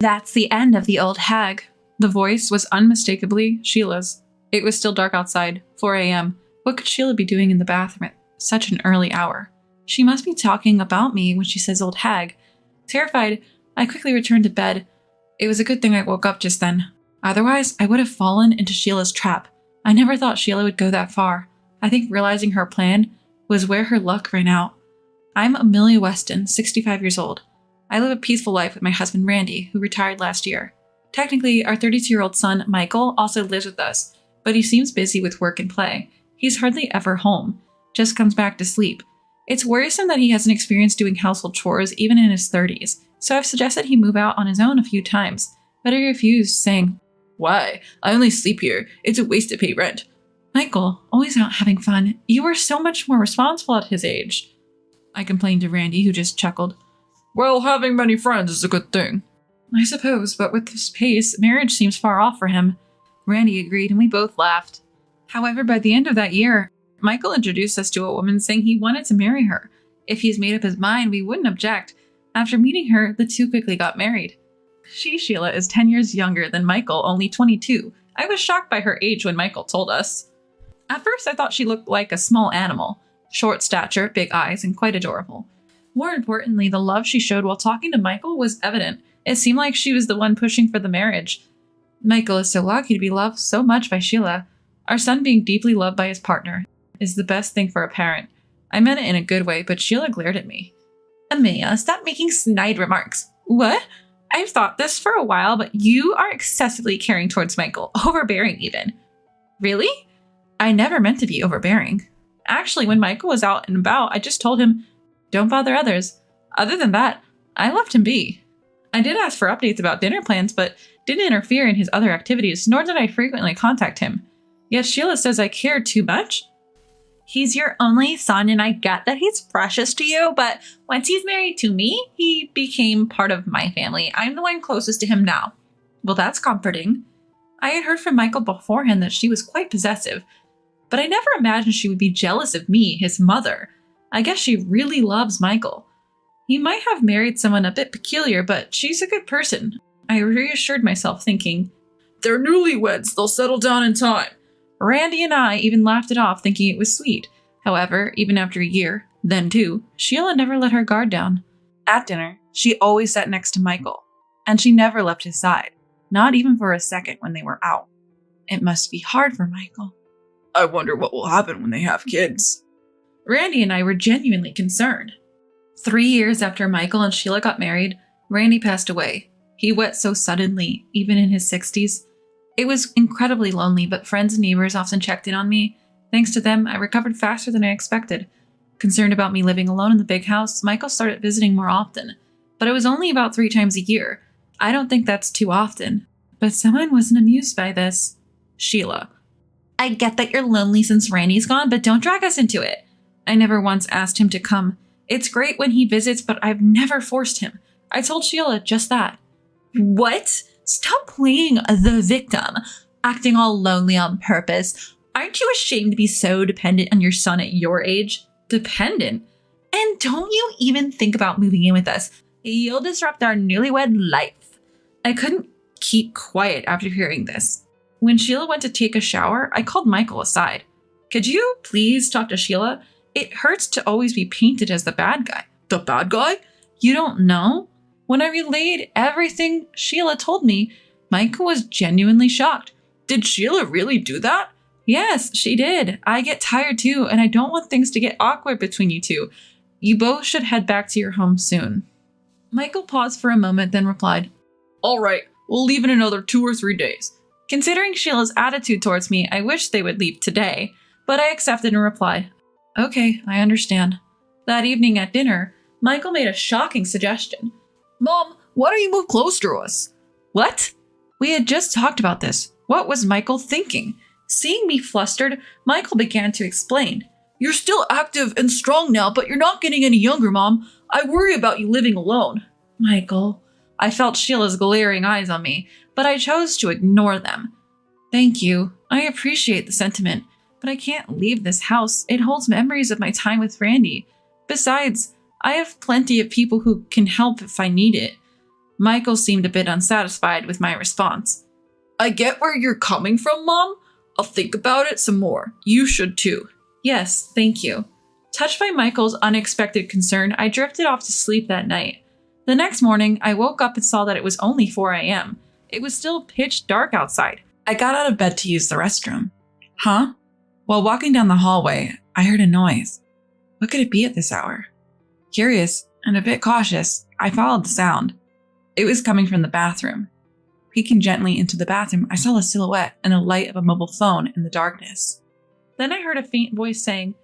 That's the end of the old hag. The voice was unmistakably Sheila's. It was still dark outside, 4 a.m. What could Sheila be doing in the bathroom at such an early hour? She must be talking about me when she says old hag. Terrified, I quickly returned to bed. It was a good thing I woke up just then. Otherwise, I would have fallen into Sheila's trap. I never thought Sheila would go that far. I think realizing her plan was where her luck ran out. I'm Amelia Weston, 65 years old. I live a peaceful life with my husband Randy, who retired last year. Technically, our 32-year-old son, Michael, also lives with us, but he seems busy with work and play. He's hardly ever home, just comes back to sleep. It's worrisome that he hasn't experienced doing household chores even in his 30s, so I've suggested he move out on his own a few times, but he refused, saying, "Why? I only sleep here. It's a waste to pay rent." Michael, always out having fun. You were so much more responsible at his age. I complained to Randy, who just chuckled. Well, having many friends is a good thing. I suppose, but with this pace, marriage seems far off for him. Randy agreed, and we both laughed. However, by the end of that year, Michael introduced us to a woman saying he wanted to marry her. If he's made up his mind, we wouldn't object. After meeting her, the two quickly got married. Sheila, is 10 years younger than Michael, only 22. I was shocked by her age when Michael told us. At first, I thought she looked like a small animal. Short stature, big eyes, and quite adorable. More importantly, the love she showed while talking to Michael was evident. It seemed like she was the one pushing for the marriage. Michael is so lucky to be loved so much by Sheila. Our son being deeply loved by his partner is the best thing for a parent. I meant it in a good way, but Sheila glared at me. Amelia, stop making snide remarks. What? I've thought this for a while, but you are excessively caring towards Michael, overbearing even. Really? I never meant to be overbearing. Actually, when Michael was out and about, I just told him, don't bother others. Other than that, I left him be. I did ask for updates about dinner plans, but didn't interfere in his other activities, nor did I frequently contact him. Yet Sheila says I cared too much. He's your only son, and I get that he's precious to you, but once he's married to me, he became part of my family. I'm the one closest to him now. Well, that's comforting. I had heard from Michael beforehand that she was quite possessive, but I never imagined she would be jealous of me, his mother. I guess she really loves Michael. He might have married someone a bit peculiar, but she's a good person. I reassured myself, thinking, they're newlyweds, they'll settle down in time. Randy and I even laughed it off, thinking it was sweet. However, even after a year, then 2, Sheila never let her guard down. At dinner, she always sat next to Michael, and she never left his side, not even for a second when they were out. It must be hard for Michael. I wonder what will happen when they have kids. Randy and I were genuinely concerned. 3 years after Michael and Sheila got married, Randy passed away. He went so suddenly, even in his 60s. It was incredibly lonely, but friends and neighbors often checked in on me. Thanks to them, I recovered faster than I expected. Concerned about me living alone in the big house, Michael started visiting more often. But it was only about 3 times a year. I don't think that's too often. But someone wasn't amused by this. Sheila. I get that you're lonely since Randy's gone, but don't drag us into it. I never once asked him to come. It's great when he visits, but I've never forced him. I told Sheila just that. What? Stop playing the victim, acting all lonely on purpose. Aren't you ashamed to be so dependent on your son at your age? Dependent? And don't you even think about moving in with us. You'll disrupt our newlywed life. I couldn't keep quiet after hearing this. When Sheila went to take a shower, I called Michael aside. Could you please talk to Sheila? It hurts to always be painted as the bad guy. The bad guy? You don't know? When I relayed everything Sheila told me, Michael was genuinely shocked. Did Sheila really do that? Yes, she did. I get tired too, and I don't want things to get awkward between you two. You both should head back to your home soon. Michael paused for a moment, then replied, All right, we'll leave in another 2 or 3 days. Considering Sheila's attitude towards me, I wish they would leave today, but I accepted and replied, Okay, I understand. That evening at dinner, Michael made a shocking suggestion. Mom, why don't you move closer to us? What? We had just talked about this. What was Michael thinking? Seeing me flustered, Michael began to explain. You're still active and strong now, but you're not getting any younger, Mom. I worry about you living alone. Michael. I felt Sheila's glaring eyes on me, but I chose to ignore them. Thank you. I appreciate the sentiment, but I can't leave this house. It holds memories of my time with Randy. Besides, I have plenty of people who can help if I need it. Michael seemed a bit unsatisfied with my response. I get where you're coming from, Mom. I'll think about it some more. You should too. Yes, thank you. Touched by Michael's unexpected concern, I drifted off to sleep that night. The next morning, I woke up and saw that it was only 4 a.m. It was still pitch dark outside. I got out of bed to use the restroom. Huh? While walking down the hallway, I heard a noise. What could it be at this hour? Curious and a bit cautious, I followed the sound. It was coming from the bathroom. Peeking gently into the bathroom, I saw a silhouette and a light of a mobile phone in the darkness. Then I heard a faint voice saying,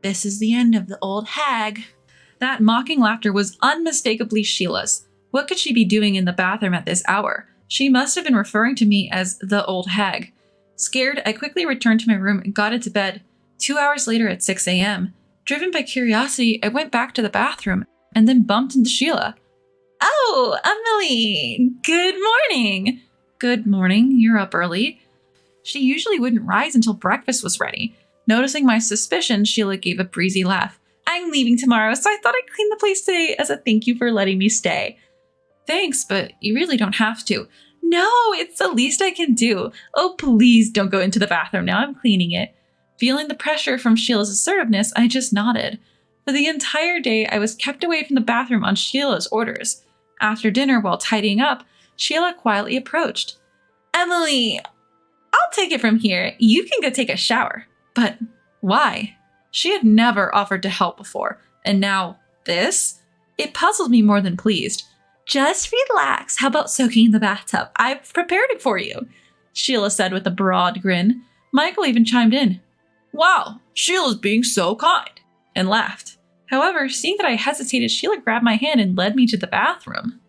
"This is the end of the old hag." That mocking laughter was unmistakably Sheila's. What could she be doing in the bathroom at this hour? She must have been referring to me as the old hag. Scared, I quickly returned to my room and got into bed. 2 hours later at 6 a.m., driven by curiosity, I went back to the bathroom and then bumped into Sheila. "Oh, Emily! Good morning!" "Good morning. You're up early." She usually wouldn't rise until breakfast was ready. Noticing my suspicion, Sheila gave a breezy laugh. "I'm leaving tomorrow, so I thought I'd clean the place today as a thank you for letting me stay." "Thanks, but you really don't have to." "No, it's the least I can do. Oh, please don't go into the bathroom now. I'm cleaning it." Feeling the pressure from Sheila's assertiveness, I just nodded. For the entire day, I was kept away from the bathroom on Sheila's orders. After dinner, while tidying up, Sheila quietly approached. "Emily, I'll take it from here. You can go take a shower." But why? She had never offered to help before, and now this? It puzzled me more than pleased. "Just relax. How about soaking in the bathtub? I've prepared it for you," Sheila said with a broad grin. Michael even chimed in. "Wow, Sheila's being so kind," and laughed. However, seeing that I hesitated, Sheila grabbed my hand and led me to the bathroom.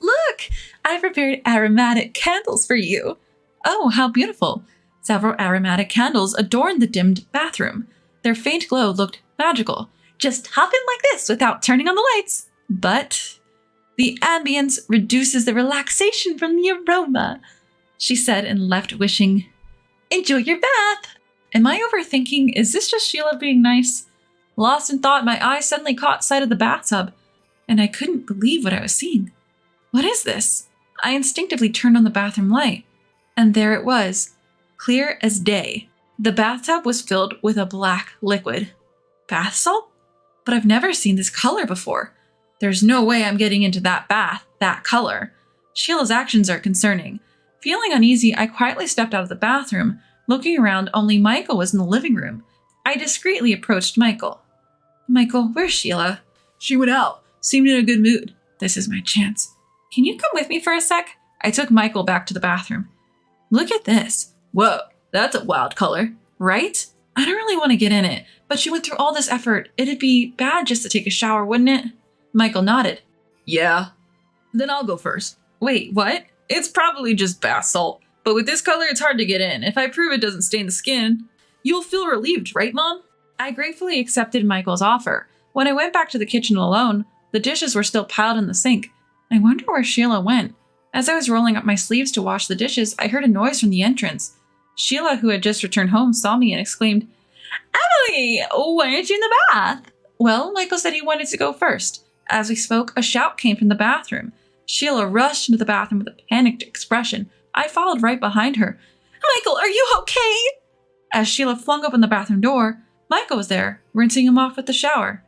"Look, I prepared aromatic candles for you." "Oh, how beautiful." Several aromatic candles adorned the dimmed bathroom. Their faint glow looked magical. "Just hop in like this without turning on the lights." "But the ambience reduces the relaxation from the aroma," she said and left wishing, "Enjoy your bath." Am I overthinking? Is this just Sheila being nice? Lost in thought, my eyes suddenly caught sight of the bathtub, and I couldn't believe what I was seeing. What is this? I instinctively turned on the bathroom light, and there it was, clear as day. The bathtub was filled with a black liquid. Bath salt? But I've never seen this color before. There's no way I'm getting into that bath, that color. Sheila's actions are concerning. Feeling uneasy, I quietly stepped out of the bathroom. Looking around, only Michael was in the living room. I discreetly approached Michael. "Michael, where's Sheila?" "She went out. Seemed in a good mood." "This is my chance. Can you come with me for a sec?" I took Michael back to the bathroom. "Look at this." "Whoa, that's a wild color." "Right? I don't really want to get in it, but she went through all this effort. It'd be bad just to take a shower, wouldn't it?" Michael nodded. "Yeah. Then I'll go first." "Wait, what?" "It's probably just bath salt, but with this color, it's hard to get in. If I prove it doesn't stain the skin, you'll feel relieved, right, Mom?" I gratefully accepted Michael's offer. When I went back to the kitchen alone, the dishes were still piled in the sink. I wonder where Sheila went. As I was rolling up my sleeves to wash the dishes, I heard a noise from the entrance. Sheila, who had just returned home, saw me and exclaimed, "Emily, why aren't you in the bath?" Well, Michael said he wanted to go first. As we spoke, a shout came from the bathroom. Sheila rushed into the bathroom with a panicked expression. I followed right behind her. "Michael, are you okay?" As Sheila flung open the bathroom door, Michael was there, rinsing him off with the shower.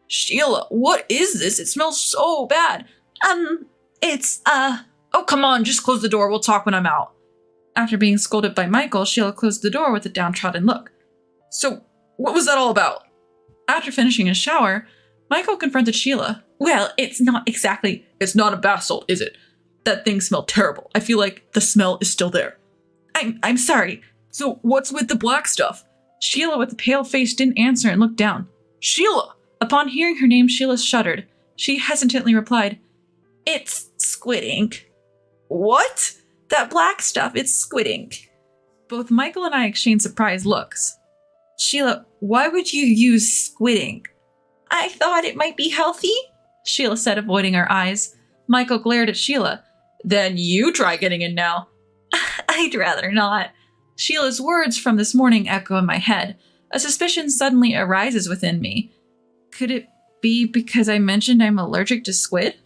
"Sheila, what is this? It smells so bad." Oh, come on, just close the door. We'll talk when I'm out." After being scolded by Michael, Sheila closed the door with a downtrodden look. "So, what was that all about?" After finishing his shower, Michael confronted Sheila. "Well, it's not exactly..." "It's not a bath salt, is it? That thing smelled terrible. I feel like the smell is still there." I'm sorry." "So, what's with the black stuff?" Sheila, with a pale face, didn't answer and looked down. "Sheila!" Upon hearing her name, Sheila shuddered. She hesitantly replied, "It's squid ink." "What?" "That black stuff, it's squid ink." Both Michael and I exchanged surprised looks. "Sheila, why would you use squid ink?" "I thought it might be healthy," Sheila said, avoiding our eyes. Michael glared at Sheila. "Then you try getting in now." "I'd rather not." Sheila's words from this morning echo in my head. A suspicion suddenly arises within me. Could it be because I mentioned I'm allergic to squid?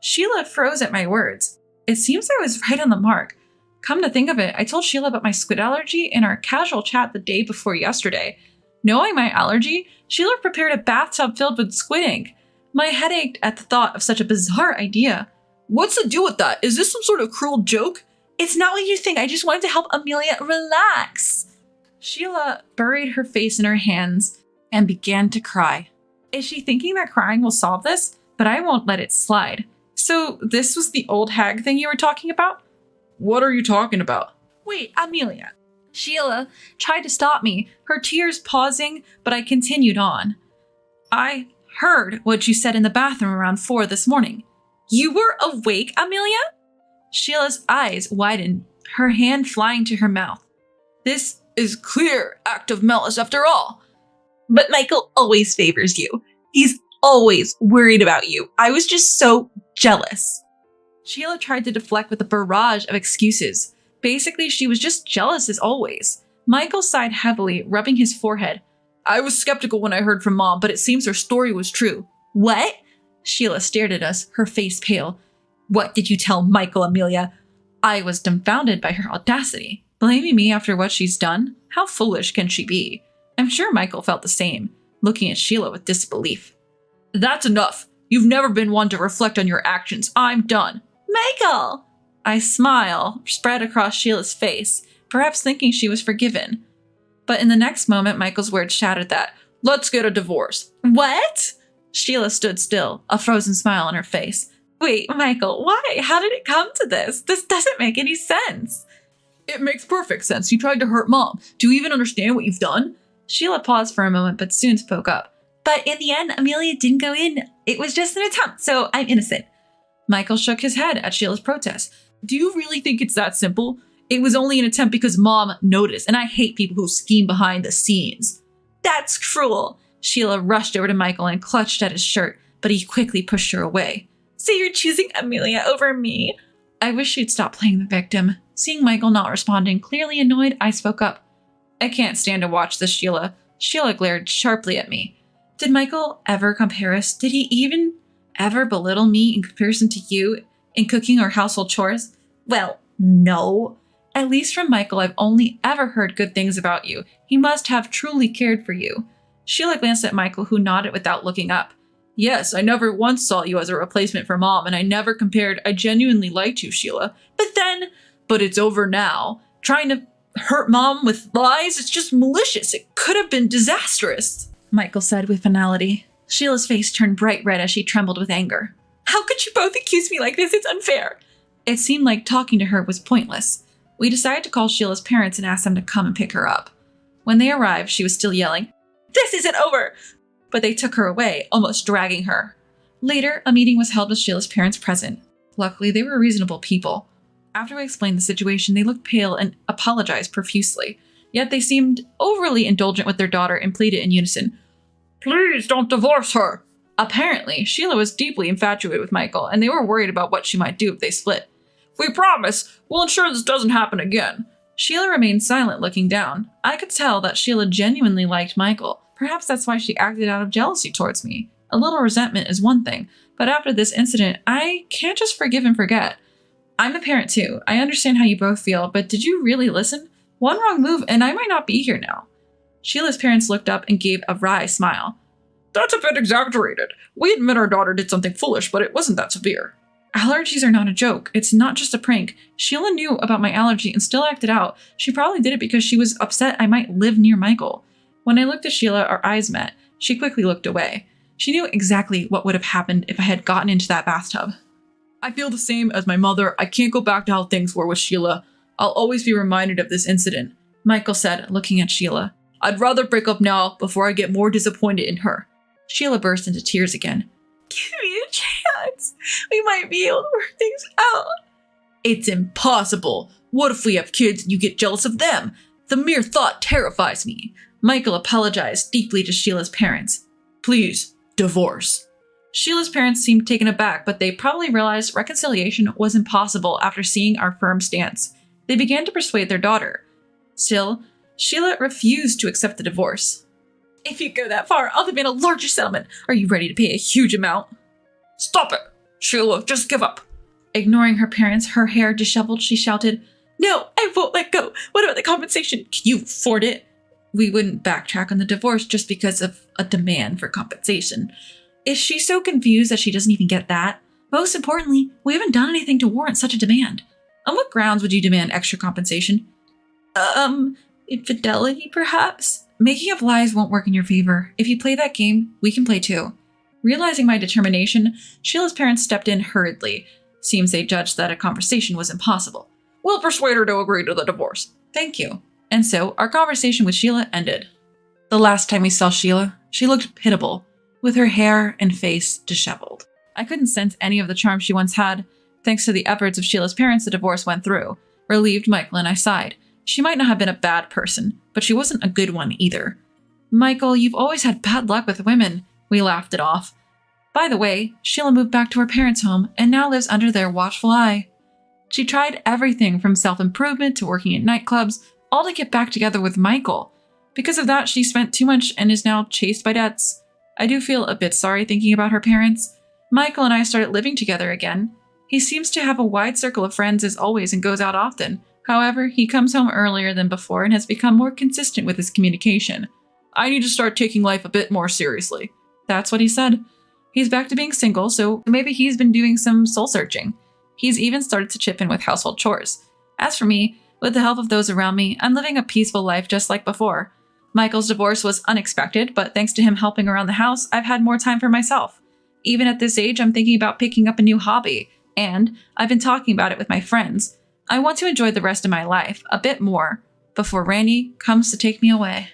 Sheila froze at my words. It seems I was right on the mark. Come to think of it, I told Sheila about my squid allergy in our casual chat the day before yesterday. Knowing my allergy, Sheila prepared a bathtub filled with squid ink. My head ached at the thought of such a bizarre idea. What's the deal with that? Is this some sort of cruel joke? It's not what you think. I just wanted to help Amelia relax. Sheila buried her face in her hands and began to cry. Is she thinking that crying will solve this? But I won't let it slide. So this was the old hag thing you were talking about? What are you talking about? Wait, Amelia. Sheila tried to stop me, her tears pausing, but I continued on. I heard what you said in the bathroom around 4 this morning. You were awake, Amelia? Sheila's eyes widened, her hand flying to her mouth. This is clear act of malice after all. But Michael always favors you. He's always worried about you. I was just so jealous. Sheila tried to deflect with a barrage of excuses. Basically, she was just jealous as always. Michael sighed heavily, rubbing his forehead. I was skeptical when I heard from Mom, but it seems her story was true. What? Sheila stared at us, her face pale. What did you tell Michael, Amelia? I was dumbfounded by her audacity. Blaming me after what she's done? How foolish can she be? I'm sure Michael felt the same, looking at Sheila with disbelief. That's enough. You've never been one to reflect on your actions. I'm done. Michael! I smile spread across Sheila's face, perhaps thinking she was forgiven. But in the next moment, Michael's words shattered that. Let's get a divorce. What? Sheila stood still, a frozen smile on her face. Wait, Michael, why? How did it come to this? This doesn't make any sense. It makes perfect sense. You tried to hurt Mom. Do you even understand what you've done? Sheila paused for a moment, but soon spoke up. But in the end, Amelia didn't go in. It was just an attempt, so I'm innocent. Michael shook his head at Sheila's protest. Do you really think it's that simple? It was only an attempt because Mom noticed, and I hate people who scheme behind the scenes. That's cruel. Sheila rushed over to Michael and clutched at his shirt, but he quickly pushed her away. So you're choosing Amelia over me? I wish she'd stop playing the victim. Seeing Michael not responding, clearly annoyed, I spoke up. I can't stand to watch this, Sheila. Sheila glared sharply at me. Did Michael ever compare us? Did he even ever belittle me in comparison to you in cooking or household chores? Well, no. At least from Michael, I've only ever heard good things about you. He must have truly cared for you. Sheila glanced at Michael, who nodded without looking up. Yes, I never once saw you as a replacement for Mom, and I never compared. I genuinely liked you, Sheila. But it's over now. Trying to hurt Mom with lies? It's just malicious. It could have been disastrous, Michael said with finality. Sheila's face turned bright red as she trembled with anger. How could you both accuse me like this? It's unfair. It seemed like talking to her was pointless. We decided to call Sheila's parents and ask them to come and pick her up. When they arrived, she was still yelling, This isn't over! But they took her away, almost dragging her. Later, a meeting was held with Sheila's parents present. Luckily, they were reasonable people. After we explained the situation, they looked pale and apologized profusely. Yet they seemed overly indulgent with their daughter and pleaded in unison, Please don't divorce her! Apparently, Sheila was deeply infatuated with Michael, and they were worried about what she might do if they split. We promise, we'll ensure this doesn't happen again. Sheila remained silent, looking down. I could tell that Sheila genuinely liked Michael. Perhaps that's why she acted out of jealousy towards me. A little resentment is one thing, but after this incident, I can't just forgive and forget. I'm a parent too. I understand how you both feel, but did you really listen? One wrong move and I might not be here now. Sheila's parents looked up and gave a wry smile. That's a bit exaggerated. We admit our daughter did something foolish, but it wasn't that severe. Allergies are not a joke. It's not just a prank. Sheila knew about my allergy and still acted out. She probably did it because she was upset I might live near Michael. When I looked at Sheila, our eyes met. She quickly looked away. She knew exactly what would have happened if I had gotten into that bathtub. I feel the same as my mother. I can't go back to how things were with Sheila. I'll always be reminded of this incident, Michael said, looking at Sheila. I'd rather break up now before I get more disappointed in her. Sheila burst into tears again. Give me a chance. We might be able to work things out. It's impossible. What if we have kids and you get jealous of them? The mere thought terrifies me. Michael apologized deeply to Sheila's parents. Please, divorce. Sheila's parents seemed taken aback, but they probably realized reconciliation was impossible after seeing our firm stance. They began to persuade their daughter. Still, Sheila refused to accept the divorce. If you go that far, I'll demand a larger settlement. Are you ready to pay a huge amount? Stop it! Sheila, just give up. Ignoring her parents, her hair disheveled, she shouted, No, I won't let go. What about the compensation? Can you afford it? We wouldn't backtrack on the divorce just because of a demand for compensation. Is she so confused that she doesn't even get that? Most importantly, we haven't done anything to warrant such a demand. On what grounds would you demand extra compensation? Infidelity, perhaps? Making up lies won't work in your favor. If you play that game, we can play too. Realizing my determination, Sheila's parents stepped in hurriedly. Seems they judged that a conversation was impossible. We'll persuade her to agree to the divorce. Thank you. And so, our conversation with Sheila ended. The last time we saw Sheila, she looked pitiable, with her hair and face disheveled. I couldn't sense any of the charm she once had. Thanks to the efforts of Sheila's parents, the divorce went through. Relieved, Michael and I sighed. She might not have been a bad person, but she wasn't a good one either. Michael, you've always had bad luck with women. We laughed it off. By the way, Sheila moved back to her parents' home and now lives under their watchful eye. She tried everything from self-improvement to working at nightclubs, all to get back together with Michael. Because of that, she spent too much and is now chased by debts. I do feel a bit sorry thinking about her parents. Michael and I started living together again. He seems to have a wide circle of friends as always and goes out often. However, he comes home earlier than before and has become more consistent with his communication. I need to start taking life a bit more seriously. That's what he said. He's back to being single, so maybe he's been doing some soul searching. He's even started to chip in with household chores. As for me, with the help of those around me, I'm living a peaceful life just like before. Michael's divorce was unexpected, but thanks to him helping around the house, I've had more time for myself. Even at this age, I'm thinking about picking up a new hobby, and I've been talking about it with my friends. I want to enjoy the rest of my life a bit more before Randy comes to take me away.